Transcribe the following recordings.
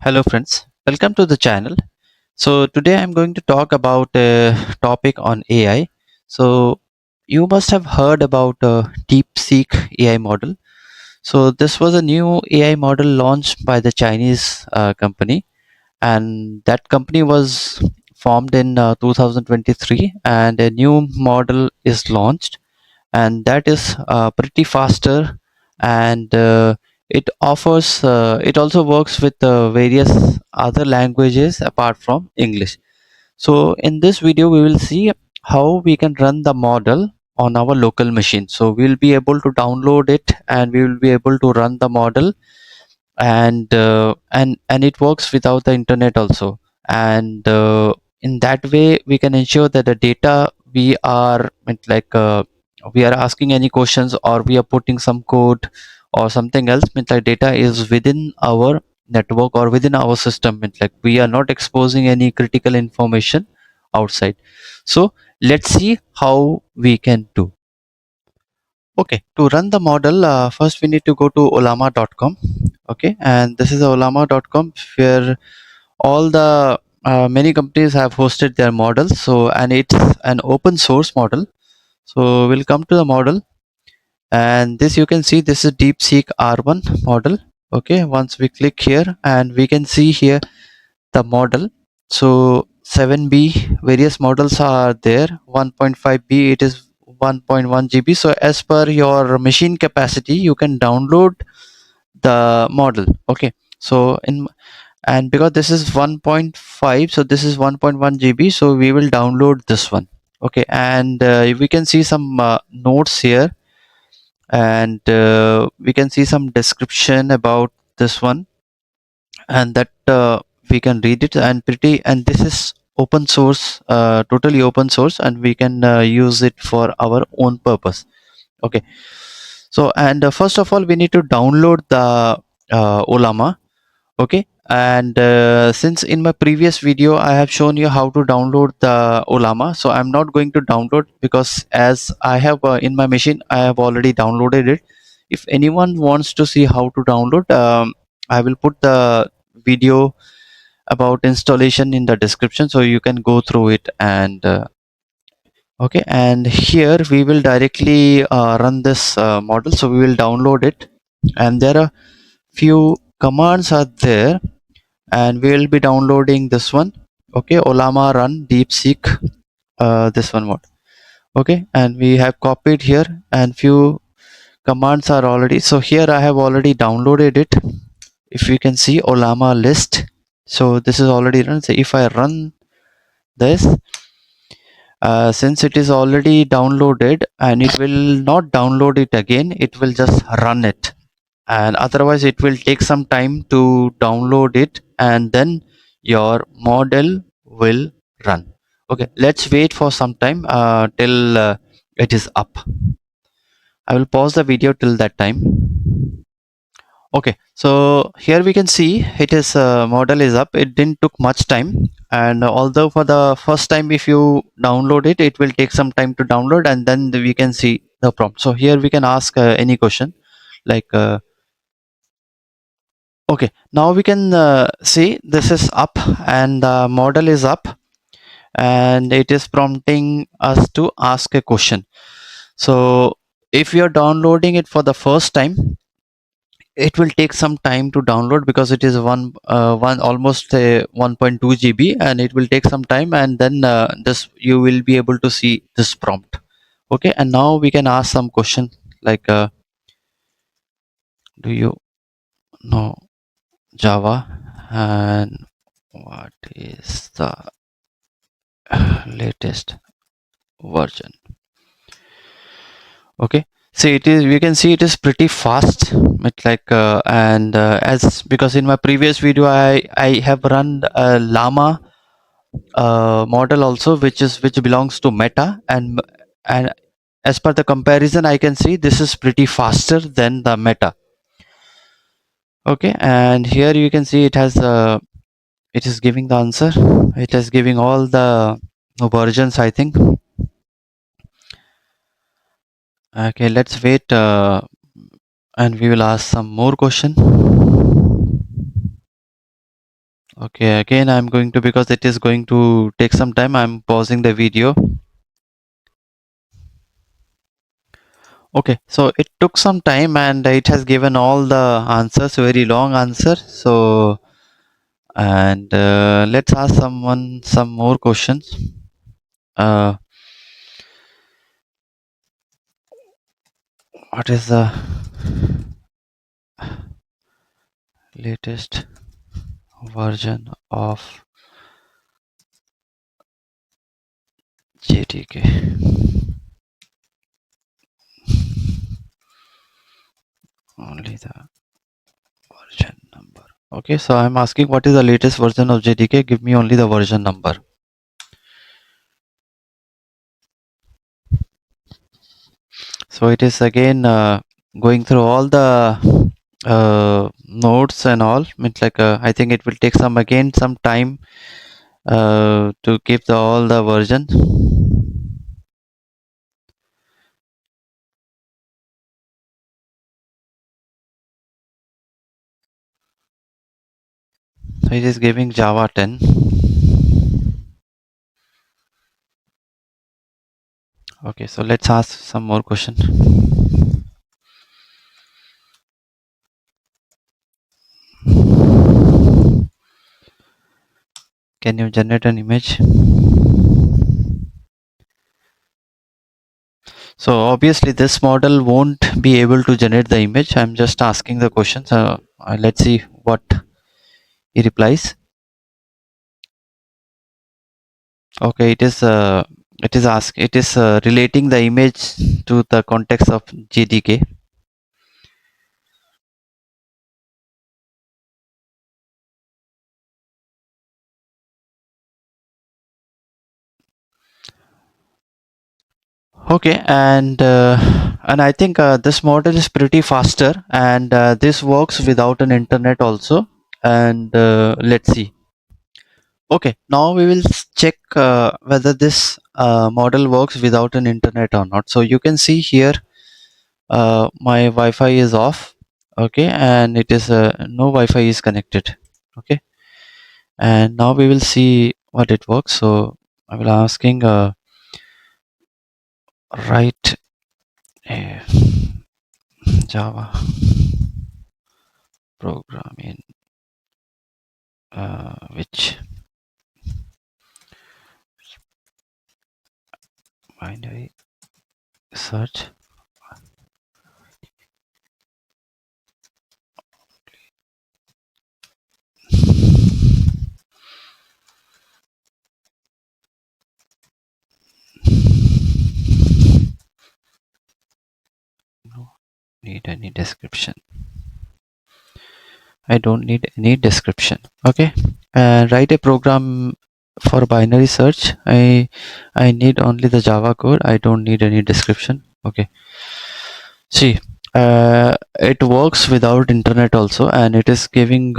Hello friends, welcome to the channel. So today I'm going to talk about a topic on AI. So you must have heard about DeepSeek AI model. So this was a new AI model launched by the Chinese company, and that company was formed in 2023, and a new model is launched, and that is pretty faster, and it also works with various other languages apart from English. So in this video we will see how we can run the model on our local machine. So we'll be able to download it and we will be able to run the model, and it works without the internet also, and in that way we can ensure that the data we are asking any questions, or we are putting some code or something else, means like data is within our network or within our system, means like we are not exposing any critical information outside. So let's see how we can do. Okay, to run the model, first we need to go to Ollama.com. Okay, and this is Ollama.com where all the many companies have hosted their models. So, and it's an open source model. So we'll come to the model, and this you can see this is DeepSeek R1 model. Okay, once we click here, and we can see here the model. So 7B various models are there. 1.5B, it is 1.1 GB. So as per your machine capacity you can download the model. Okay, so in, and because this is 1.5, so this is 1.1 GB, so we will download this one. Okay, and we can see some notes here, and we can see some description about this one, and that we can read it, and this is open source, totally open source, and we can use it for our own purpose. Okay, so and first of all we need to download the Ollama. Okay, and since in my previous video I have shown you how to download the Ollama, so I'm not going to download, because as I have in my machine I have already downloaded it. If anyone wants to see how to download, I will put the video about installation in the description, so you can go through it. And okay, and here we will directly run this model, so we will download it, and there are few commands are there, and we will be downloading this one. Okay, Ollama run DeepSeek, this one mod. Okay, and we have copied here, and few commands are already, so here I have already downloaded it. If you can see Ollama list, so this is already run. So if I run this, since it is already downloaded, and it will not download it again, it will just run it, and otherwise it will take some time to download it, and then your model will run. Okay, let's wait for some time till it is up. I will pause the video till that time. Okay, so here we can see it is model is up. It didn't took much time, and although for the first time if you download it, it will take some time to download, and then we can see the prompt. So here we can ask any question, like okay, now we can see this is up, and the model is up, and it is prompting us to ask a question. So if you are downloading it for the first time, it will take some time to download, because it is one almost 1.2 GB, and it will take some time, and then this you will be able to see this prompt. Okay, and now we can ask some question, like do you know Java, and what is the latest version? Okay, see, it is, we can see it is pretty fast. It's like and as because in my previous video I have run a Llama model also, which belongs to Meta, and as per the comparison I can see this is pretty faster than the Meta. Okay, and here you can see it has it is giving the answer. It is giving all the versions, I think. Okay, let's wait, and we will ask some more question. Okay, again I'm going to, because it is going to take some time, I'm pausing the video. Okay, so it took some time and it has given all the answers, very long answer. So, and let's ask someone some more questions. Uh, what is the latest version of JDK? Only the version number. Okay, so I'm asking what is the latest version of JDK? Give me only the version number. So it is again going through all the nodes and all. Means like I think it will take some time to keep all the version. So it is giving Java 10. Okay, so let's ask some more question. Can you generate an image? So obviously this model won't be able to generate the image. I'm just asking the question. So let's see what he replies. Okay, it is relating the image to the context of JDK. Okay, and I think this model is pretty faster, and this works without an internet also. And let's see. Okay, now we will check whether this model works without an internet or not. So you can see here my Wi-Fi is off. Okay, and it is no Wi-Fi is connected. Okay, and now we will see what it works. So I will asking write a Java program in which binary search no need any description. I don't need any description. Okay, and write a program for binary search. I need only the Java code. I don't need any description. Okay, see, it works without internet also, and it is giving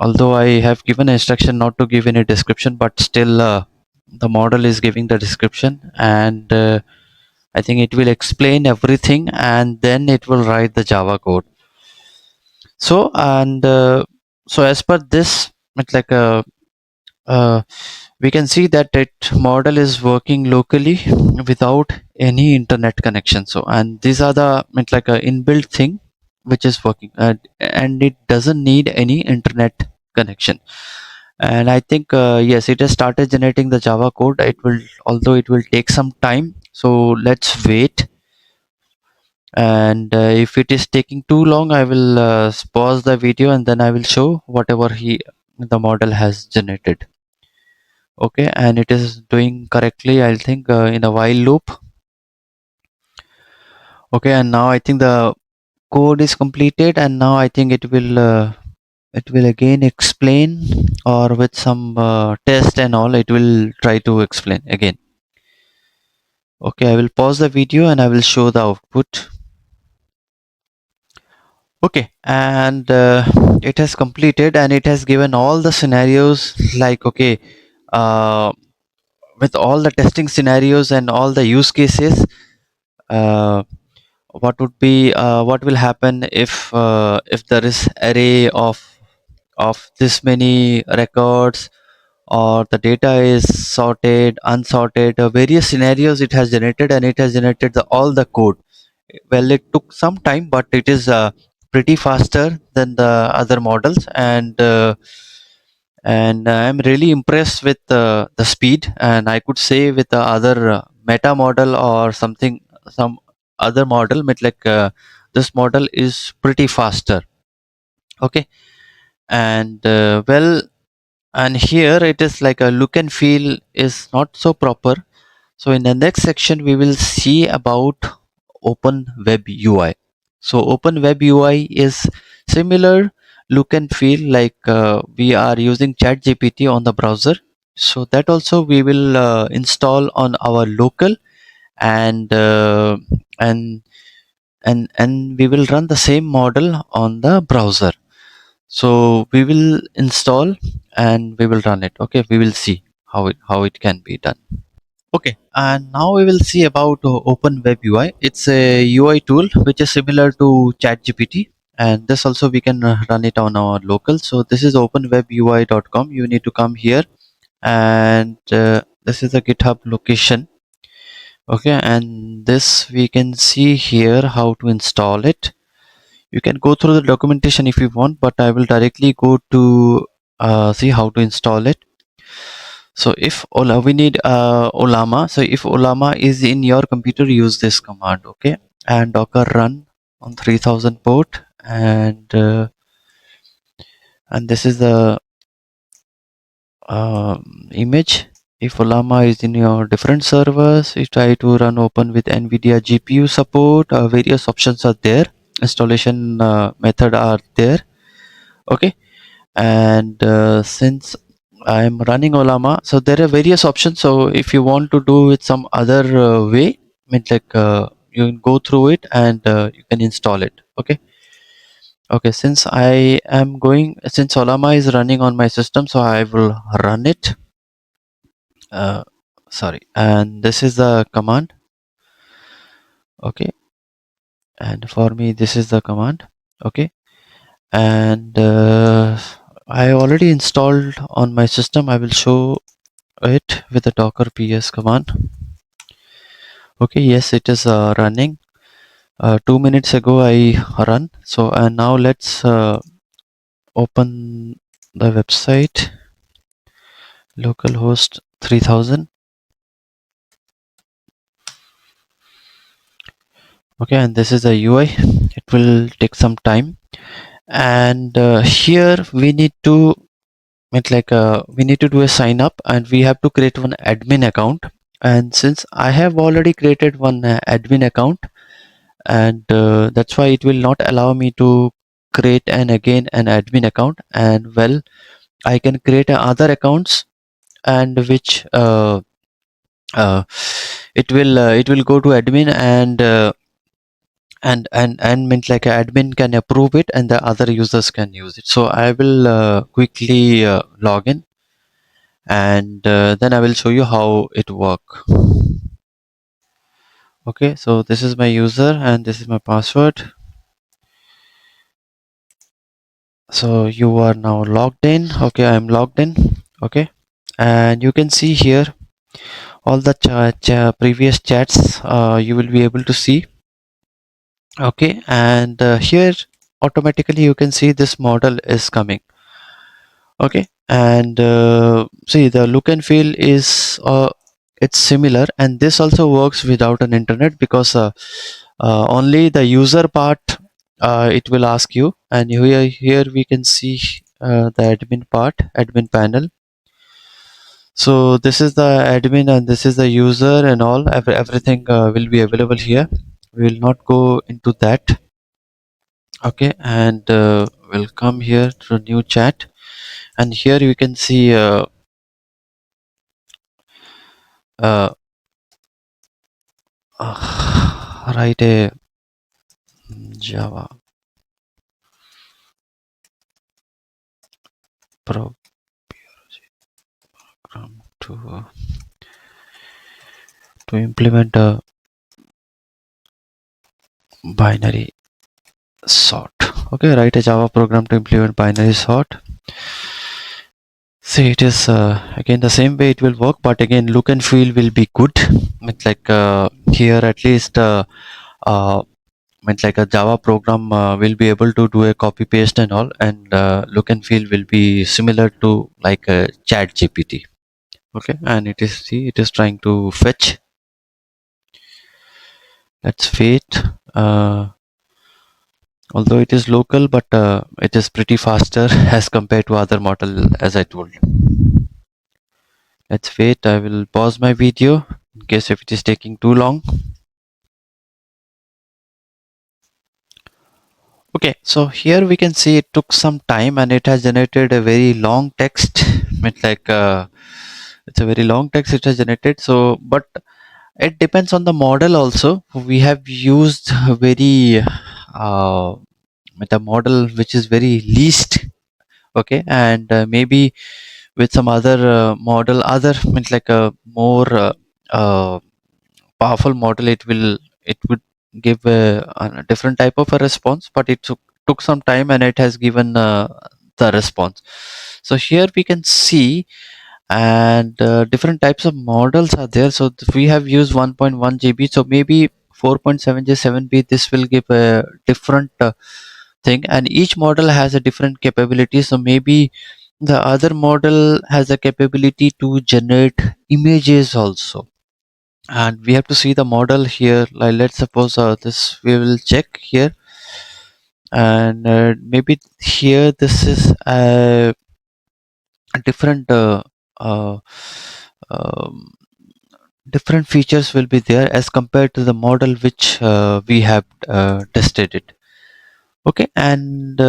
although I have given instruction not to give any description, but still the model is giving the description, and I think it will explain everything and then it will write the Java code. So and so as per this, it's like we can see that it model is working locally without any internet connection. So and these are the, it's like a inbuilt thing which is working, and it doesn't need any internet connection. And I think yes, it has started generating the Java code. It will, although it will take some time, so let's wait. And if it is taking too long, I will pause the video and then I will show whatever the model has generated. Okay, and it is doing correctly, I think, in a while loop. Okay, and now I think the code is completed, and now I think it will again explain, or with some test and all, it will try to explain again. Okay, I will pause the video and I will show the output. Okay, and it has completed and it has given all the scenarios, like okay, uh, with all the testing scenarios and all the use cases, uh, what would be what will happen if there is array of of this many records, or the data is sorted, unsorted, various scenarios it has generated, and it has generated all the code. Well, it took some time, but it is pretty faster than the other models, and I'm really impressed with the speed. And I could say with the other meta model or something, some other model, this model is pretty faster. Okay, and well, and here it is like a look and feel is not so proper. So in the next section, we will see about Open Web UI. So Open Web UI is similar look and feel like we are using ChatGPT on the browser. So that also we will install on our local, and and we will run the same model on the browser. So we will install and we will run it. Okay, we will see how it can be done. Okay, and now we will see about Open Web UI. It's a UI tool which is similar to ChatGPT, and this also we can run it on our local. So this is openwebui.com. You need to come here, and this is the GitHub location. Okay, and this we can see here how to install it. You can go through the documentation if you want, but I will directly go to see how to install it. So if we need Ollama. So if Ollama is in your computer, use this command. Okay, and Docker run on 3000 port, and this is the image. If Ollama is in your different servers, you try to run open with NVIDIA GPU support. Various options are there. Installation method are there. Okay, and since I'm running Ollama, so there are various options. So if you want to do it some other way, you can go through it, and you can install it. Okay, okay, since Ollama is running on my system, so I will run it. uh, Sorry, and this is the command. Okay, and for me this is the command. Okay, and I already installed on my system. I will show it with the docker ps command. Okay, yes, it is running. 2 minutes ago I run. So and now let's open the website, localhost 3000. Okay, and this is the UI. It will take some time, and here we need to we need to do a sign up, and we have to create one admin account. And since I have already created one admin account, and that's why it will not allow me to create an admin account. And well, I can create other accounts, and which uh, it will go to admin, and means like admin can approve it and the other users can use it. So I will quickly log in, and then I will show you how it work. Okay, so this is my user and this is my password. So you are now logged in. Okay, I am logged in. Okay, and you can see here all the previous chats you will be able to see. Okay, and here automatically you can see this model is coming. Okay, and see the look and feel is it's similar, and this also works without an internet, because only the user part it will ask you. And here we can see the admin part, admin panel. So this is the admin and this is the user, and everything will be available here. We will not go into that. Okay, and we'll come here to new chat, and here you can see uh, write a Java program to implement a binary sort. Okay, write a Java program to implement binary sort. See, it is again the same way it will work, but again look and feel will be good. It's like here at least uh, it's like a Java program will be able to do a copy paste and all, and look and feel will be similar to like a Chat GPT. Okay, and it is, see, it is trying to fetch. Let's wait. Although it is local, but it is pretty faster as compared to other model, as I told. Let's wait. I will pause my video in case if it is taking too long. Okay, so here we can see it took some time and it has generated a very long text. It's like it's a very long text it has generated. So, but it depends on the model also. We have used a very with a model which is very least. Okay, and maybe with some other model, other means like a more uh, powerful model, it would give a different type of a response, but it took some time and it has given the response. So here we can see, and different types of models are there. So we have used 1.1 GB, so maybe 4.7 g 7b, this will give a different thing, and each model has a different capability. So maybe the other model has a capability to generate images also, and we have to see the model here. Like let's suppose this we will check here, and maybe here this is a different uh, um, different features will be there as compared to the model which we have tested it. Okay, and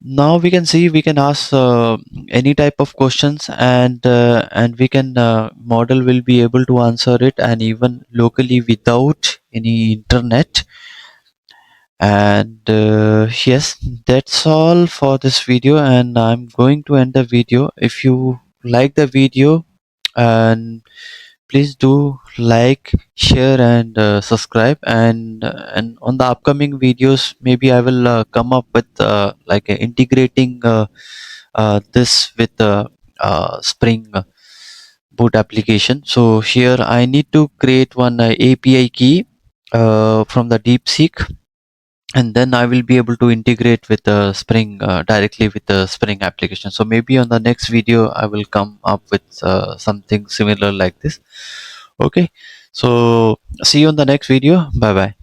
now we can see, we can ask any type of questions, and we can model will be able to answer it, and even locally without any internet. And yes, that's all for this video, and I'm going to end the video. If you like the video, and please do like, share, and subscribe, and on the upcoming videos maybe I will come up with like integrating this with Spring Boot application. So here I need to create one API key from the DeepSeek, and then I will be able to integrate with the Spring directly with the Spring application. So maybe on the next video I will come up with something similar like this. Okay, so see you on the next video. Bye bye.